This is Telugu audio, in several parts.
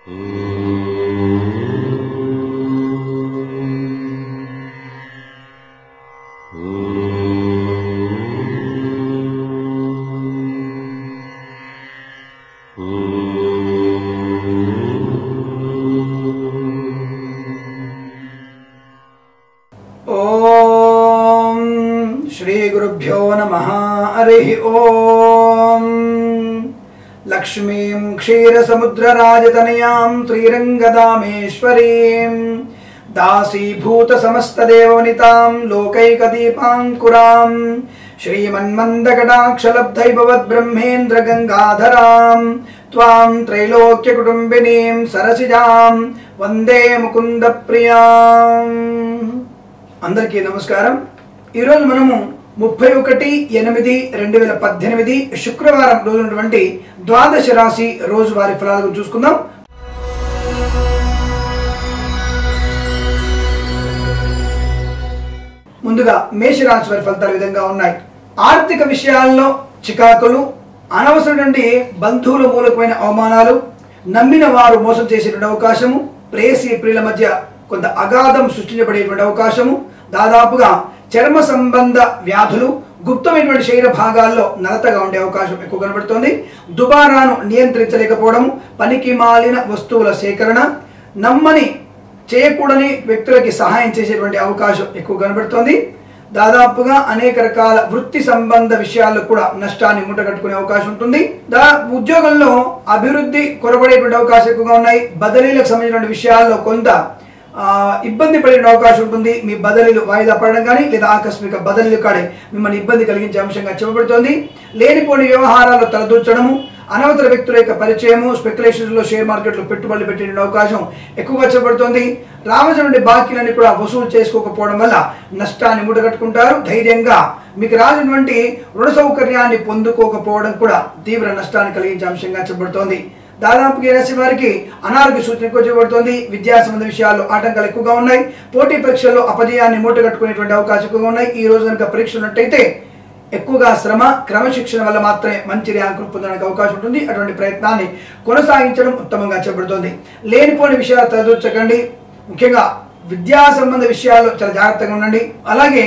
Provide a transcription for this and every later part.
श्री गुरुभ्यो नमः। हरिः ओम। लक्ष्मीं क्षीरसमुद्रराजतनयां श्रीरंगदामेश्वरीं दासीभूत समस्तदेववनितां लोकैकदीपाङ्कुरां श्रीमन्मन्दकटाक्षलब्धैभवद्ब्रह्मेन्द्रगङ्गाधरां त्वां त्रैलोक्यकुटुम्बिनीं सरसिजां वंदे मुकुन्दप्रियां। అందరికీ నమస్కారం। ఈ రోజు మనము 31/8/2018 శుక్రవారం రోజునటువంటి ద్వాదశ రాశి రోజువారీ ఫలాలను చూసుకుందాం। ముందుగా మేషరాశి వారి ఫలితాలు ఈ విధంగా ఉన్నాయి। ఆర్థిక విషయాల్లో చికాకులు, అనవసరమైన బంధువుల మూలకమైన అవమానాలు, నమ్మిన వారు మోసం చేసేటువంటి అవకాశము, ప్రేయసి ప్రియుల మధ్య కొంత అగాధం సృష్టించబడేటువంటి అవకాశము, దాదాపుగా చర్మ సంబంధ వ్యాధులు, గుప్తమైనటువంటి శరీర భాగాల్లో నలతగా ఉండే అవకాశం ఎక్కువ కనబడుతోంది। దుబారాను నియంత్రించలేకపోవడం, పనికి మాలిన వస్తువుల సేకరణ, నమ్మని చేయకూడని వ్యక్తులకి సహాయం చేసేటువంటి అవకాశం ఎక్కువ కనబడుతోంది। దాదాపుగా అనేక రకాల వృత్తి సంబంధ విషయాల్లో కూడా నష్టాన్ని మూటగట్టుకునే అవకాశం ఉంటుంది। ఉద్యోగంలో అభివృద్ధి కొరబడేటువంటి అవకాశం ఎక్కువగా ఉన్నాయి। బదిలీలకు సంబంధించిన విషయాల్లో కొంత ఇబ్బంది పడే అవకాశం ఉంటుంది। మీ బదిలీలు వాయిదా పడడం కానీ లేదా ఆకస్మిక బదిలీలు కాడే మిమ్మల్ని ఇబ్బంది కలిగించే అంశంగా చెప్పబడుతోంది। లేనిపోని వ్యవహారాల్లో తలదూర్చడము, అనవసర వ్యక్తుల యొక్క పరిచయము, స్పెక్యులేషన్స్లో షేర్ మార్కెట్లో పెట్టుబడులు పెట్టే అవకాశం ఎక్కువగా చెప్పబడుతోంది। రావాల్సిన బాకీలన్నీ కూడా వసూలు చేసుకోకపోవడం వల్ల నష్టాన్ని మూటగట్టుకుంటారు। ధైర్యంగా మీకు రాసినటువంటి రుణ సౌకర్యాన్ని పొందుకోకపోవడం కూడా తీవ్ర నష్టాన్ని కలిగించే అంశంగా చెప్పబడుతోంది। దాదాపు ఈ రాశి వారికి అనారోగ్య సూచన ఎక్కువ చేయబడుతోంది। విద్యా సంబంధ విషయాల్లో ఆటంకాలు ఎక్కువగా ఉన్నాయి। పోటీ పరీక్షల్లో అపజయాన్ని మూటగట్టుకునేటువంటి అవకాశం ఎక్కువగా ఉన్నాయి। ఈ రోజు కనుక పరీక్ష ఉన్నట్టయితే ఎక్కువగా శ్రమ, క్రమశిక్షణ వల్ల మాత్రమే మంచి ర్యాంకులు పొందడానికి అవకాశం ఉంటుంది। అటువంటి ప్రయత్నాన్ని కొనసాగించడం ఉత్తమంగా చెప్పబడుతోంది। లేనిపోని విషయాలు తలదూర్చకండి। ముఖ్యంగా విద్యా సంబంధ విషయాల్లో చాలా జాగ్రత్తగా ఉండండి। అలాగే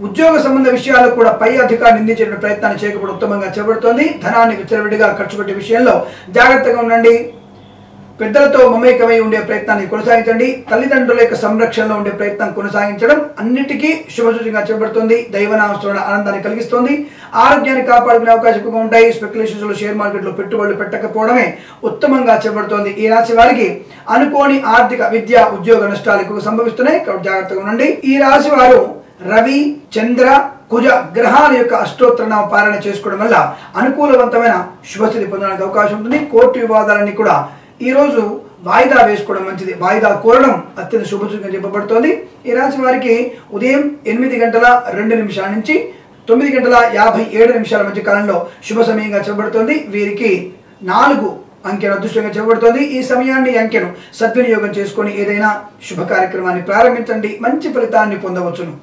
ఉద్యోగ సంబంధ విషయాల్లో కూడా పై అధికారులు నిందించే ప్రయత్నాన్ని చేయకపోవడం ఉత్తమంగా చెప్పబడుతోంది। ధనాన్ని విచ్చలవిడిగా ఖర్చు పెట్టే విషయంలో జాగ్రత్తగా ఉండండి। పెద్దలతో మమేకమై ఉండే ప్రయత్నాన్ని కొనసాగించండి। తల్లిదండ్రుల యొక్క సంరక్షణలో ఉండే ప్రయత్నం కొనసాగించడం అన్నిటికీ శుభసూచకంగా చెప్పబడుతుంది। దైవనామస్మరణ ఆనందాన్ని కలిగిస్తుంది। ఆరోగ్యాన్ని కాపాడుకునే అవకాశం ఎక్కువగా ఉంటాయి। స్పెక్యులేషన్స్ లో షేర్ మార్కెట్ లో పెట్టుబడులు పెట్టకపోవడమే ఉత్తమంగా చెప్పబడుతోంది। ఈ రాశి వారికి అనుకోని ఆర్థిక, విద్య, ఉద్యోగ నష్టాలు ఎక్కువ సంభవిస్తున్నాయి కాబట్టి జాగ్రత్తగా ఉండండి। ఈ రాశి వారు రవి, చంద్ర, కుజ గ్రహాల యొక్క అష్టోత్తరనామ పారాయణ చేసుకోవడం వల్ల అనుకూలవంతమైన శుభస్థితి పొందడానికి అవకాశం ఉంటుంది। కోర్టు వివాదాలన్నీ కూడా ఈ రోజు వాయిదా వేసుకోవడం మంచిది। వాయిదా కోరడం అత్యంత శుభసూచకంగా చెప్పబడుతోంది। ఈ రాశి వారికి ఉదయం 8:02 నుంచి 9:57 మధ్య కాలంలో శుభ సమయంగా చెప్పబడుతోంది। వీరికి 4 అంకెను అదృష్టంగా చెప్పబడుతోంది। ఈ సమయాన్ని, అంకెను సద్వినియోగం చేసుకొని ఏదైనా శుభ కార్యక్రమాన్ని ప్రారంభించండి, మంచి ఫలితాన్ని పొందవచ్చును।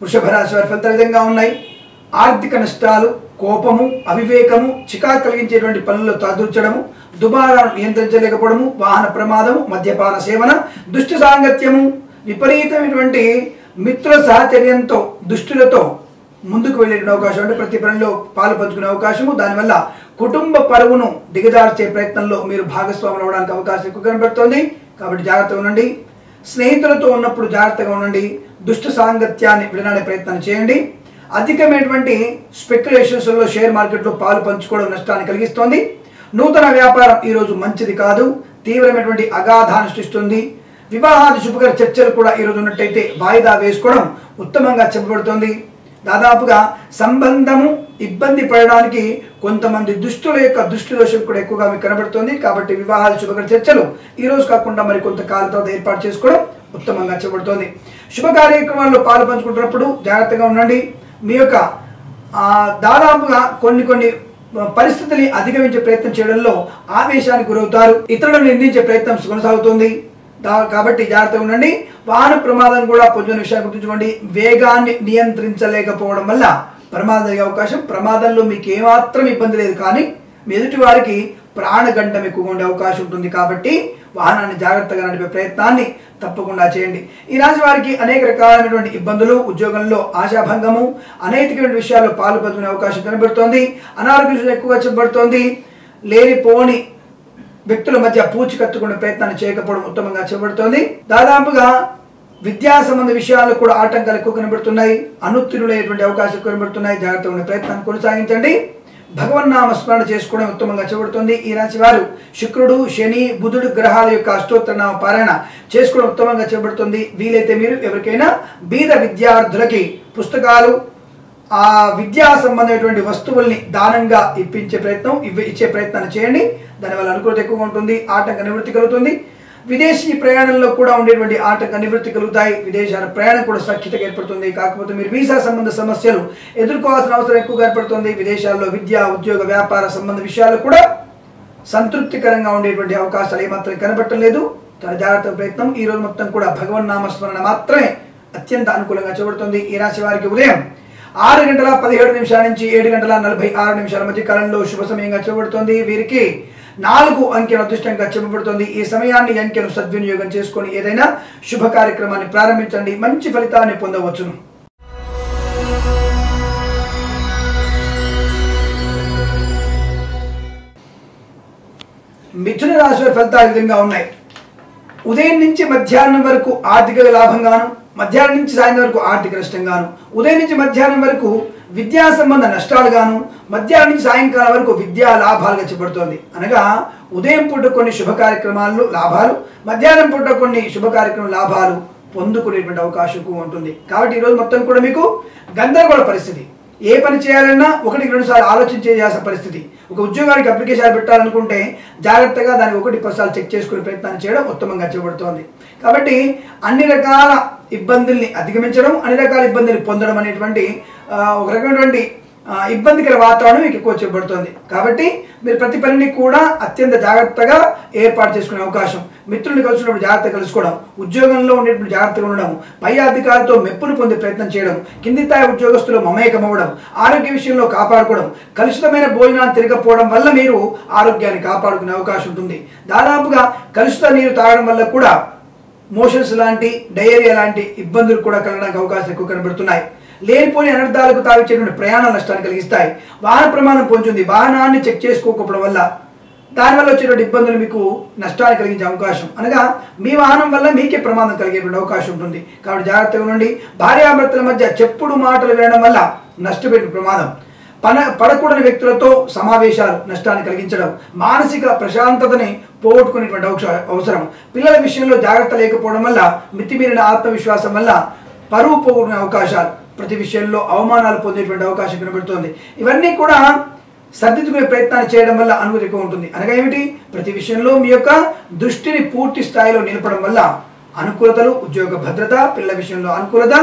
వృషభ రాశి వారి ఫలితాలు విధంగా ఉన్నాయి। ఆర్థిక నష్టాలు, కోపము, అవివేకము, చికాకు కలిగించేటువంటి పనుల్లో తలదూర్చడము, దుబారాను నియంత్రించలేకపోవడము, వాహన ప్రమాదము, మద్యపాన సేవన, దుష్ట సాంగత్యము, విపరీతమైనటువంటి మిత్రుల సహచర్యంతో దుష్టులతో ముందుకు వెళ్ళే అవకాశం, అంటే ప్రతి పనిలో పాలు పంచుకునే అవకాశము, దానివల్ల కుటుంబ పరువును దిగజార్చే ప్రయత్నంలో మీరు భాగస్వాములు అవ్వడానికి అవకాశం ఎక్కువ కనబడుతోంది కాబట్టి జాగ్రత్తగా ఉండండి। స్నేహితులతో ఉన్నప్పుడు జాగ్రత్తగా ఉండండి। దుష్ట సాంగత్యాన్ని విడనాడే ప్రయత్నం చేయండి। అధికమైనటువంటి స్పెక్యులేషన్స్లో షేర్ మార్కెట్లో పాలు పంచుకోవడం నష్టాన్ని కలిగిస్తోంది। నూతన వ్యాపారం ఈరోజు మంచిది కాదు, తీవ్రమైనటువంటి అగాధాన్ని సృష్టిస్తుంది। వివాహాది శుభకర చర్చలు కూడా ఈరోజు ఉన్నట్టయితే వాయిదా వేసుకోవడం ఉత్తమంగా చెప్పబడుతోంది। దాదాపుగా సంబంధము ఇబ్బంది పడడానికి కొంతమంది దుష్టుల యొక్క దృష్టి దోషం కూడా ఎక్కువగా మీకు కనబడుతుంది కాబట్టి వివాహాది శుభకర చర్చలు ఈ రోజు కాకుండా మరి కొంతకాలం తర్వాత ఏర్పాటు చేసుకోవడం ఉత్తమంగా చెప్పబడుతోంది। శుభ కార్యక్రమాల్లో పాలు పంచుకుంటున్నప్పుడు జాగ్రత్తగా ఉండండి। మీ యొక్క దాదాపుగా కొన్ని పరిస్థితుల్ని అధిగమించే ప్రయత్నం చేయడంలో ఆవేశానికి గురవుతారు। ఇతరులను నిందించే ప్రయత్నం కొనసాగుతుంది కాబట్టి జాగ్రత్తగా ఉండండి। వాహన ప్రమాదం కూడా పొందిన విషయాన్ని గుర్తుంచుకోండి। వేగాన్ని నియంత్రించలేకపోవడం వల్ల ప్రమాదం జరిగే అవకాశం. ప్రమాదంలో మీకు ఏమాత్రం ఇబ్బంది లేదు, కానీ మీ ఎదుటి వారికి ప్రాణగండం ఎక్కువగా ఉండే అవకాశం ఉంటుంది. కాబట్టి వాహనాన్ని జాగ్రత్తగా నడిపే ప్రయత్నాన్ని తప్పకుండా చేయండి. ఈ రాశి వారికి అనేక రకాలైనటువంటి ఇబ్బందులు, ఉద్యోగంలో ఆశాభంగము, అనైతికమైన విషయాల్లో పాలు పంచుకునే అవకాశం కనబడుతోంది. అనారోగ్యం ఎక్కువగా చెప్పబడుతోంది. లేనిపోని వ్యక్తుల మధ్య పూచికత్తుకునే ప్రయత్నాన్ని చేయకపోవడం ఉత్తమంగా చెప్పబడుతోంది. దాదాపుగా విద్యా సంబంధ విషయాల్లో కూడా ఆటంకాలు ఎక్కువ కనబడుతున్నాయి. అనుత్తీర్ణులయ్యేటువంటి అవకాశాలు కనబడుతున్నాయి. జాగ్రత్తగా ఉండే ప్రయత్నాన్ని కొనసాగించండి. భగవన్నామ స్మరణ చేసుకోవడం ఉత్తమంగా చెప్పబడుతుంది. ఈ రాశి వారు శుక్రుడు, శని, బుధుడు గ్రహాల యొక్క అష్టోత్తరనామ పారాయణ చేసుకోవడం ఉత్తమంగా చెప్పబడుతుంది. వీలైతే మీరు ఎవరికైనా బీద విద్యార్థులకి పుస్తకాలు, ఆ విద్యా సంబంధమైనటువంటి వస్తువుల్ని దానంగా ఇచ్చే ప్రయత్నాన్ని చేయండి. దానివల్ల అనుకూలత ఎక్కువగా ఉంటుంది. ఆటంక నివృత్తి కలుగుతుంది. విదేశీ ప్రయాణంలో కూడా ఉండేటువంటి ఆటంక నివృత్తి కలుగుతాయి. విదేశాల ప్రయాణం కూడా సఖ్యతగా ఏర్పడుతుంది. కాకపోతే మీరు వీసా సంబంధ సమస్యలు ఎదుర్కోవాల్సిన అవసరం ఎక్కువగా ఏర్పడుతుంది. విదేశాల్లో విద్య, ఉద్యోగ, వ్యాపార సంబంధ విషయాలు కూడా సంతృప్తికరంగా ఉండేటువంటి అవకాశాలు ఏమాత్రం కనబట్టలేదు. తన జాగ్రత్త ప్రయత్నం ఈ రోజు మొత్తం కూడా భగవన్నామస్మరణ మాత్రమే అత్యంత అనుకూలంగా చూపడుతుంది. ఈ రాశి వారికి ఉదయం 6:17 నుంచి 7:46 మధ్య కాలంలో శుభ సమయంగా చూపబడుతోంది. వీరికి 4 అంకెల అదృష్టంగా చెప్పబడుతోంది. ఈ సమయాన్ని అంకెను సద్వినియోగం చేసుకొని ఏదైనా శుభ కార్యక్రమాన్ని ప్రారంభించండి. మంచి ఫలితాన్ని పొందవచ్చును. మిథున రాశి వారి ఫలితాలు ఈ విధంగా ఉన్నాయి. ఉదయం నుంచి మధ్యాహ్నం వరకు ఆర్థిక లాభంగాను, మధ్యాహ్నం నుంచి సాయంత్రం వరకు ఆర్థిక నష్టంగాను, ఉదయం నుంచి మధ్యాహ్నం వరకు విద్యా సంబంధ నష్టాలుగాను, మధ్యాహ్నం నుంచి సాయంకాలం వరకు విద్యా లాభాలుగా చెప్పబడుతోంది. అనగా ఉదయం పూట కొన్ని శుభ కార్యక్రమాలు లాభాలు, మధ్యాహ్నం పూట కొన్ని శుభ కార్యక్రమాల లాభాలు పొందుకునేటువంటి అవకాశం ఉంటుంది. కాబట్టి ఈరోజు మొత్తం కూడా మీకు గందరగోళ పరిస్థితి. ఏ పని చేయాలన్నా 1-2 సార్లు ఆలోచించేయాల్సిన పరిస్థితి. ఒక ఉద్యోగానికి అప్లికేషన్ పెట్టాలనుకుంటే జాగ్రత్తగా దానికి 1-10 సార్లు చెక్ చేసుకునే ప్రయత్నాన్ని చేయడం ఉత్తమంగా చేయబడుతోంది. కాబట్టి అన్ని రకాల ఇబ్బందుల్ని అధిగమించడం, అన్ని రకాల ఇబ్బందులు పొందడం అనేటువంటి ఒక రకమైనటువంటి ఇబ్బందికర వాతావరణం మీకు ఎక్కువ చెప్పబడుతుంది. కాబట్టి మీరు ప్రతి పనిని కూడా అత్యంత జాగ్రత్తగా ఏర్పాటు చేసుకునే అవకాశం, మిత్రుల్ని కలుసుకున్నప్పుడు జాగ్రత్త కలుసుకోవడం, ఉద్యోగంలో ఉండేటువంటి జాగ్రత్తగా ఉండడం, పై అధికారులతో మెప్పును పొందే ప్రయత్నం చేయడం, కింది స్థాయి ఉద్యోగస్తులు మమేకమవ్వడం, ఆరోగ్య విషయంలో కాపాడుకోవడం, కలుషితమైన భోజనాన్ని తిరగకపోవడం వల్ల మీరు ఆరోగ్యాన్ని కాపాడుకునే అవకాశం ఉంటుంది. దాదాపుగా కలుషిత నీరు తాగడం వల్ల కూడా మోషన్స్ లాంటి, డయేరియా లాంటి ఇబ్బందులు కూడా కలగడానికి అవకాశాలు ఎక్కువ కనబడుతున్నాయి. లేనిపోని అనర్థాలకు తావిచ్చేటువంటి ప్రయాణ నష్టాన్ని కలిగిస్తాయి. వాహన ప్రమాదం పొందుతుంది. వాహనాన్ని చెక్ చేసుకోకపోవడం వల్ల దానివల్ల వచ్చేటువంటి ఇబ్బందులు మీకు నష్టాన్ని కలిగించే అవకాశం, అనగా మీ వాహనం వల్ల మీకే ప్రమాదం కలిగేటువంటి అవకాశం ఉంటుంది. కాబట్టి జాగ్రత్తగా ఉండండి. భార్యాభర్తల మధ్య చెప్పుడు మాటలు వినడం వల్ల నష్టపోయే ప్రమాదం, పడకూడని వ్యక్తులతో సమావేశాలు నష్టాన్ని కలిగించడం, మానసిక ప్రశాంతతని పోగొట్టుకునేటువంటి అవసరం, పిల్లల విషయంలో జాగ్రత్త లేకపోవడం వల్ల మితిమీరిన ఆత్మవిశ్వాసం వల్ల పరువు పోగొట్టుకునే అవకాశాలు, ప్రతి విషయంలో అవమానాలు పొందేటువంటి అవకాశం కనబడుతోంది. ఇవన్నీ కూడా సర్దిద్దుకునే ప్రయత్నాన్ని చేయడం వల్ల అనుమతి ఎక్కువ ఉంటుంది. అనగా ఏమిటి? ప్రతి విషయంలో మీ యొక్క దృష్టిని పూర్తి స్థాయిలో నిలపడం వల్ల అనుకూలతలు, ఉద్యోగ భద్రత, పిల్లల విషయంలో అనుకూలత,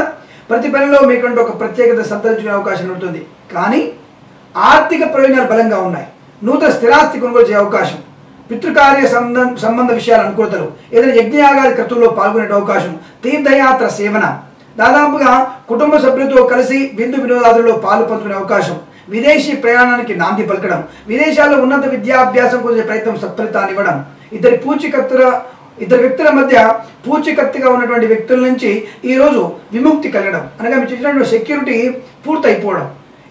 ప్రతి పనిలో మీకంటూ ఒక ప్రత్యేకత సంతరించుకునే అవకాశం ఉంటుంది. కానీ ఆర్థిక ప్రయోజనాలు బలంగా ఉన్నాయి. నూతన స్థిరాస్తి కొనుగోలు చేసే అవకాశం, పితృకార్య సంబంధ విషయాల అనుకూలతలు, ఏదైనా యజ్ఞయాగాది క్రతువుల్లో పాల్గొనే అవకాశం, తీర్థయాత్ర సేవన, దాదాపుగా కుటుంబ సభ్యులతో కలిసి విందు వినోదాదుల్లో పాలు పంచుకునే అవకాశం, విదేశీ ప్రయాణానికి నాంది పలకడం, విదేశాల్లో ఉన్నత విద్యాభ్యాసం కోసం ప్రయత్నం సత్ఫలితాన్ని ఇవ్వడం, ఇద్దరు వ్యక్తుల మధ్య పూచికత్తుగా ఉన్నటువంటి వ్యక్తుల నుంచి ఈరోజు విముక్తి కలగడం, అనగా మీరు చూసినటువంటి సెక్యూరిటీ పూర్తయిపోవడం,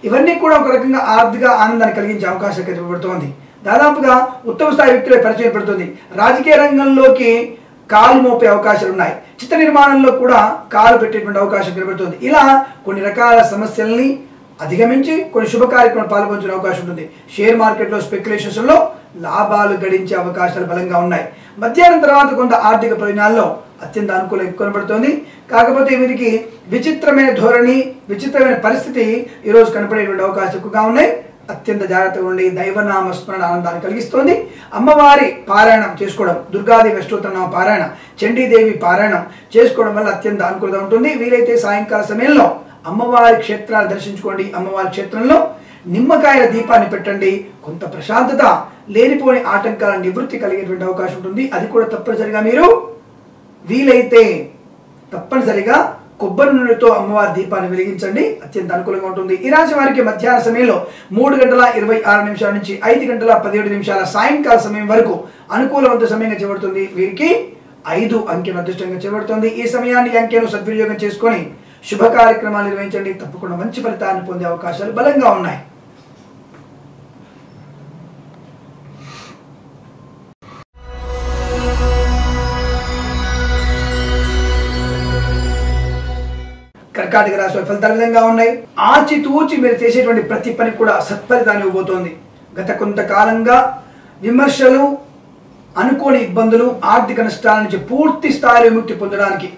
ఇవన్నీ కూడా ఒక రకంగా ఆర్థిక ఆనందాన్ని కలిగించే అవకాశం కల్పించబడుతోంది. దాదాపుగా ఉత్తమ స్థాయి వ్యక్తులే పరిచయం పడుతుంది. రాజకీయ రంగంలోకి కాలు మోపే అవకాశాలు ఉన్నాయి. చిత్ర నిర్మాణంలో కూడా కాలు పెట్టేటువంటి అవకాశం కనబడుతుంది. ఇలా కొన్ని రకాల సమస్యల్ని అధిగమించి కొన్ని శుభ కార్యక్రమాలు పాల్గొంచుకునే అవకాశం ఉంటుంది. షేర్ మార్కెట్లో స్పెక్యులేషన్స్లో లాభాలు గడించే అవకాశాలు బలంగా ఉన్నాయి. మధ్యాహ్నం తర్వాత కొంత ఆర్థిక ప్రయోజనాల్లో అత్యంత అనుకూలంగా కనబడుతోంది. కాకపోతే వీరికి విచిత్రమైన ధోరణి, విచిత్రమైన పరిస్థితి ఈరోజు కనపడేటువంటి అవకాశాలు ఎక్కువగా ఉన్నాయి. అత్యంత జాగ్రత్తగా ఉండి దైవనామ స్మరణ ఆనందాన్ని కలిగిస్తోంది. అమ్మవారి పారాయణం చేసుకోవడం, దుర్గాదేవి అష్టోత్తరనామ పారాయణ, చండీదేవి పారాయణం చేసుకోవడం వల్ల అత్యంత అనుకూలత ఉంటుంది. వీలైతే సాయంకాల సమయంలో అమ్మవారి క్షేత్రాన్ని దర్శించుకోండి. అమ్మవారి క్షేత్రంలో నిమ్మకాయల దీపాన్ని పెట్టండి. కొంత ప్రశాంతత, లేనిపోని ఆటంకాల నివృత్తి కలిగేటువంటి అవకాశం ఉంటుంది. అది కూడా తప్పనిసరిగా మీరు వీలైతే తప్పనిసరిగా కొబ్బరి నూనెతో అమ్మవారి దీపాన్ని వెలిగించండి, అత్యంత అనుకూలంగా ఉంటుంది. ఈ రాశి వారికి మధ్యాహ్న సమయంలో 3:26 నుంచి 5:17 సాయంకాల సమయం వరకు అనుకూలవంత సమయంగా చేయబడుతుంది. వీరికి 5 అంకెను అదృష్టంగా చేయబడుతుంది. ఈ సమయాన్ని అంకెను సద్వినియోగం చేసుకొని శుభ కార్యక్రమాలు నిర్వహించండి. తప్పకుండా మంచి ఫలితాన్ని పొందే అవకాశాలు బలంగా ఉన్నాయి. కర్కాటక రాశి వారి ఫలితాలు విధంగా ఉన్నాయి. ఆచితూచి మీరు చేసేటువంటి ప్రతి పని కూడా సత్ఫలితాన్ని ఇవ్వబోతోంది. గత కొంతకాలంగా విమర్శలు, అనుకోని ఇబ్బందులు, ఆర్థిక నష్టాల నుంచి పూర్తి స్థాయిలో విముక్తి పొందడానికి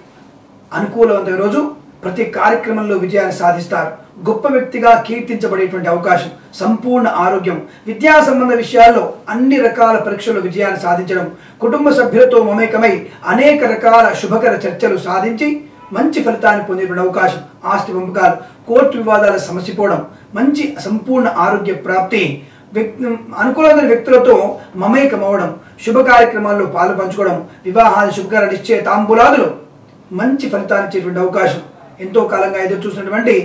అనుకూలవంతమైన రోజు. ప్రతి కార్యక్రమంలో విజయాన్ని సాధిస్తారు. గొప్ప వ్యక్తిగా కీర్తించబడేటువంటి అవకాశం, సంపూర్ణ ఆరోగ్యం, విద్యా సంబంధ విషయాల్లో అన్ని రకాల పరీక్షల్లో విజయాన్ని సాధించడం, కుటుంబ సభ్యులతో మమేకమై అనేక రకాల శుభకర చర్చలు సాధించి మంచి ఫలితాన్ని పొందేటువంటి అవకాశం, ఆస్తి పంపకాలు, కోర్టు వివాదాల సమసిపోవడం, మంచి సంపూర్ణ ఆరోగ్య ప్రాప్తి, అనుకూలమైన వ్యక్తులతో మమేకమవడం, శుభ కార్యక్రమాల్లో పాలు పంచుకోవడం, వివాహాలు, శుభకర నిశ్చయ తాంబూలాదులు మంచి ఫలితాన్ని ఇచ్చేటువంటి అవకాశం. ఎంతో కాలంగా ఎదురు చూసినటువంటి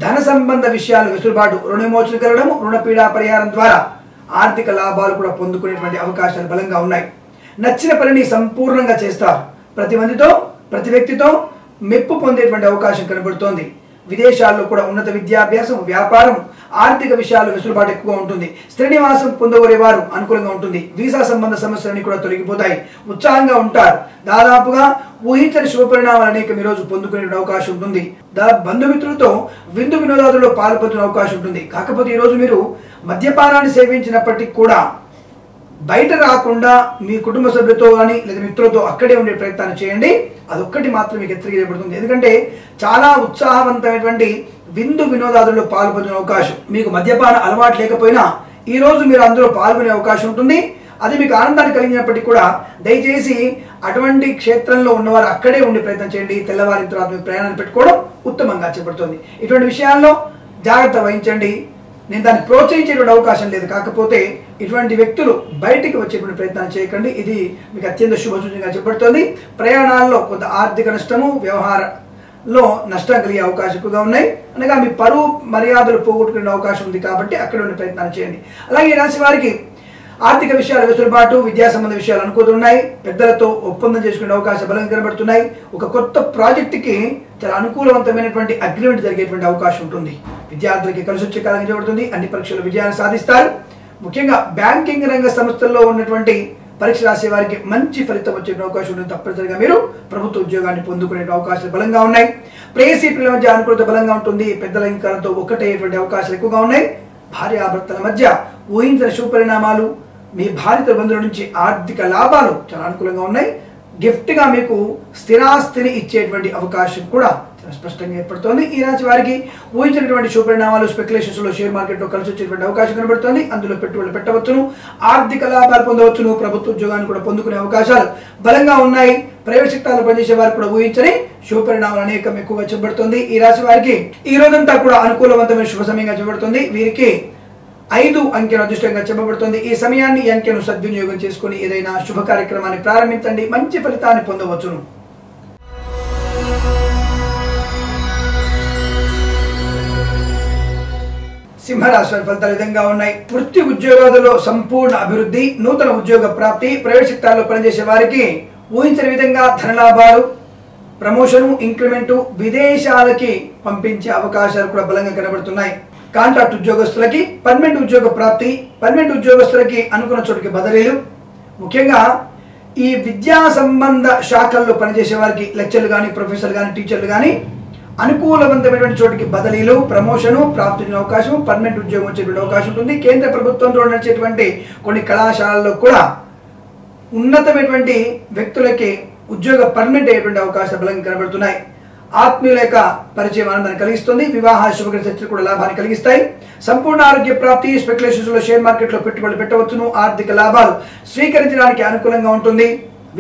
ధన సంబంధ విషయాలు వెసులుబాటు, రుణమోచన కలగడం, రుణపీడా పరిహారం ద్వారా ఆర్థిక లాభాలు కూడా పొందుకునేటువంటి అవకాశాలు బలంగా ఉన్నాయి. నచ్చిన పనిని సంపూర్ణంగా చేస్తారు. ప్రతి మందితో, ప్రతి వ్యక్తితో మెప్పు పొందేటువంటి అవకాశం కనబడుతోంది. విదేశాల్లో కూడా ఉన్నత విద్యాభ్యాసం, వ్యాపారం, ఆర్థిక విషయాలు వెసులుబాటు ఎక్కువగా ఉంటుంది. శ్రీనివాసం పొందగోరే వారు అనుకూలంగా ఉంటుంది. వీసా సంబంధ సమస్యలన్నీ కూడా తొలగిపోతాయి. ఉత్సాహంగా ఉంటారు. దాదాపుగా ఊహించని శుభ పరిణామాలు అనేక ఈ రోజు పొందుకునే అవకాశం ఉంటుంది. బంధుమిత్రులతో విందు వినోదాలలో పాల్పొందుకునే అవకాశం ఉంటుంది. కాకపోతే ఈరోజు మీరు మద్యపానాన్ని సేవించినప్పటికీ కూడా బయట రాకుండా మీ కుటుంబ సభ్యులతో కానీ లేదా మిత్రులతో అక్కడే ఉండే ప్రయత్నాన్ని చేయండి. అదొక్కటి మాత్రం మీకు హెచ్చరికపడుతుంది. ఎందుకంటే చాలా ఉత్సాహవంతమైనటువంటి విందు వినోదాదుల్లో పాల్పొందిన అవకాశం. మీకు మద్యపాన అలవాటు లేకపోయినా ఈ రోజు మీరు అందులో పాల్గొనే అవకాశం ఉంటుంది. అది మీకు ఆనందాన్ని కలిగినప్పటికీ కూడా దయచేసి అటువంటి క్షేత్రంలో ఉన్నవారు అక్కడే ఉండే ప్రయత్నం చేయండి. తెల్లవారి తర్వాత మీకు ప్రయాణాన్ని పెట్టుకోవడం ఉత్తమంగా చెప్పబడుతుంది. ఇటువంటి విషయాల్లో జాగ్రత్త వహించండి. నేను దాన్ని ప్రోత్సహించేటువంటి అవకాశం లేదు. కాకపోతే ఇటువంటి వ్యక్తులు బయటికి వచ్చేటువంటి ప్రయత్నం చేయకండి. ఇది మీకు అత్యంత శుభసూచనగా చెప్పబడుతుంది. ప్రయాణాల్లో కొంత ఆర్థిక నష్టము, వ్యవహారంలో నష్టం కలిగే అవకాశం ఎక్కువగా ఉన్నాయి. అనగా మీ పరువు మర్యాదలు పోగొట్టుకునే అవకాశం ఉంది. కాబట్టి అక్కడ ఉండే ప్రయత్నాన్ని చేయండి. అలాగే ఈ రాశి వారికి ఆర్థిక విషయాల వెసులుబాటు, విద్యా సంబంధ విషయాలు అనుకూలున్నాయి. పెద్దలతో ఒప్పందం చేసుకునే అవకాశం బలంగా కనబడుతున్నాయి. ఒక కొత్త ప్రాజెక్టుకి చాలా అనుకూలవంతమైనటువంటి అగ్రిమెంట్ జరిగేటువంటి అవకాశం ఉంటుంది. విద్యార్థులకి కలిసి వచ్చే కాలంగా చేయబడుతుంది. అన్ని పరీక్షలు విజయాన్ని సాధిస్తారు. ముఖ్యంగా బ్యాంకింగ్ రంగ సంస్థల్లో ఉన్నటువంటి పరీక్ష రాసే వారికి మంచి ఫలితం వచ్చే అవకాశం ఉంటుంది. తప్పనిసరిగా మీరు ప్రభుత్వ ఉద్యోగాన్ని పొందుకునే అవకాశాలు బలంగా ఉన్నాయి. ప్రేయసీ పిల్లల మధ్య అనుకూలత బలంగా ఉంటుంది. పెద్దల ఇంకాలతో ఒకటయ్యేటువంటి అవకాశాలు ఎక్కువగా ఉన్నాయి. భార్యాభర్తల మధ్య ఊహించిన శుభ పరిణామాలు, మీ భార్య బంధువుల నుంచి ఆర్థిక లాభాలు చాలా అనుకూలంగా ఉన్నాయి. గిఫ్ట్గా మీకు స్థిరాస్తిని ఇచ్చేటువంటి అవకాశం కూడా చాలా స్పష్టంగా ఏర్పడుతోంది. ఈ రాశి వారికి ఊహించినటువంటి శుభ పరిణామాలు, స్పెక్యులేషన్స్లో షేర్ మార్కెట్లో కలిసి వచ్చేటువంటి అవకాశం కనబడుతోంది. అందులో పెట్టుబడులు పెట్టవచ్చును, ఆర్థిక లాభాలు పొందవచ్చును, ప్రభుత్వ ఉద్యోగాన్ని కూడా పొందుకునే అవకాశాలు బలంగా ఉన్నాయి. ప్రైవేట్ సెక్టార్లో పనిచేసే వారికి కూడా ఊహించని శుభ పరిణామాలు అనేకం ఎక్కువగా చెప్పబడుతుంది. ఈ రాశి వారికి ఈ రోజంతా కూడా అనుకూలవంతమైన శుభ సమయంగా చెప్పబడుతుంది. వీరికి 5 అంకెను అదృష్టంగా చెప్పబడుతుంది. ఈ సమయాన్ని ఈ అంకెను సద్వినియోగం చేసుకుని ఏదైనా శుభ కార్యక్రమాన్ని ప్రారంభించండి. మంచి ఫలితాన్ని పొందవచ్చును. సింహరాశి వారి ఫలితాలు విధంగా ఉన్నాయి. వృత్తి ఉద్యోగాలలో సంపూర్ణ అభివృద్ధి, నూతన ఉద్యోగ ప్రాప్తి, ప్రైవేట్ సెక్టార్లో పనిచేసే వారికి ఊహించిన విధంగా ధనలాభాలు, ప్రమోషను, ఇంక్రిమెంటు, విదేశాలకి పంపించే అవకాశాలు కూడా బలంగా కనబడుతున్నాయి. కాంట్రాక్ట్ ఉద్యోగస్తులకి పర్మనెంట్ ఉద్యోగ ప్రాప్తి, పర్మనెంట్ ఉద్యోగస్తులకి అనుకున్న చోటుకి బదిలీలు, ముఖ్యంగా ఈ విద్యా సంబంధ శాఖల్లో పనిచేసే వారికి లెక్చర్లు కానీ, ప్రొఫెసర్లు కానీ, టీచర్లు కానీ అనుకూలవంతమైనటువంటి చోటికి బదిలీలు, ప్రమోషను ప్రాప్తి అవకాశం, పర్మనెంట్ ఉద్యోగం వచ్చేటువంటి అవకాశం ఉంటుంది. కేంద్ర ప్రభుత్వంలో నడిచేటువంటి కొన్ని కళాశాలల్లో కూడా ఉన్నతమైనటువంటి వ్యక్తులకి ఉద్యోగ పర్మనెంట్ అయ్యేటువంటి అవకాశాలు బలంగా కనబడుతున్నాయి. ఆత్మీయుల యొక్క పరిచయం ఆనందాన్ని కలిగిస్తుంది. వివాహ శుభకర చర్చలు కూడా లాభాన్ని కలిగిస్తాయి. సంపూర్ణ ఆరోగ్య ప్రాప్తి, స్పెక్యులేషన్స్ లో షేర్ మార్కెట్ లో పెట్టుబడులు పెట్టవచ్చును. ఆర్థిక లాభాలు స్వీకరించడానికి అనుకూలంగా ఉంటుంది.